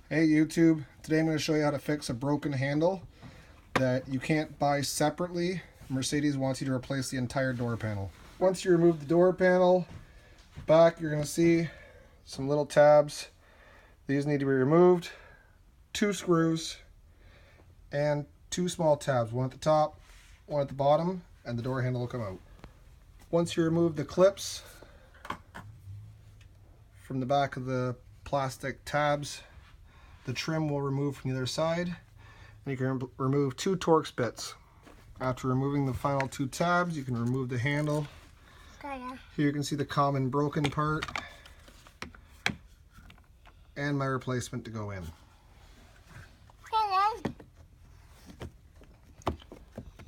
Hey YouTube, today I'm going to show you how to fix a broken handle that you can't buy separately. Mercedes wants you to replace the entire door panel. Once you remove the door panel, back you're going to see some little tabs. These need to be removed. 2 screws and 2 small tabs, one at the top, one at the bottom, and the door handle will come out. Once you remove the clips from the back of the plastic tabs, the trim will remove from the other side, and you can remove 2 Torx bits. After removing the final 2 tabs, you can remove the handle. Here you can see the common broken part and my replacement to go in.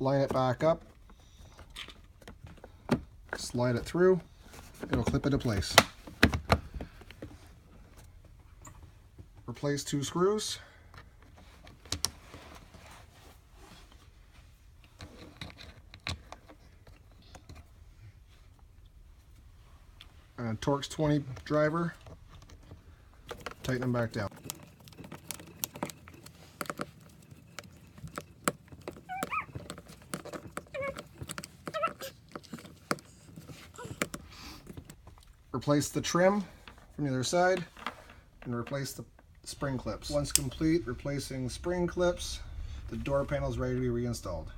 Line it back up, slide it through, it'll clip into place. Replace 2 screws. And a Torx 20 driver. Tighten them back down. Replace the trim from the other side and replace the spring clips. Once complete replacing spring clips, the door panel is ready to be reinstalled.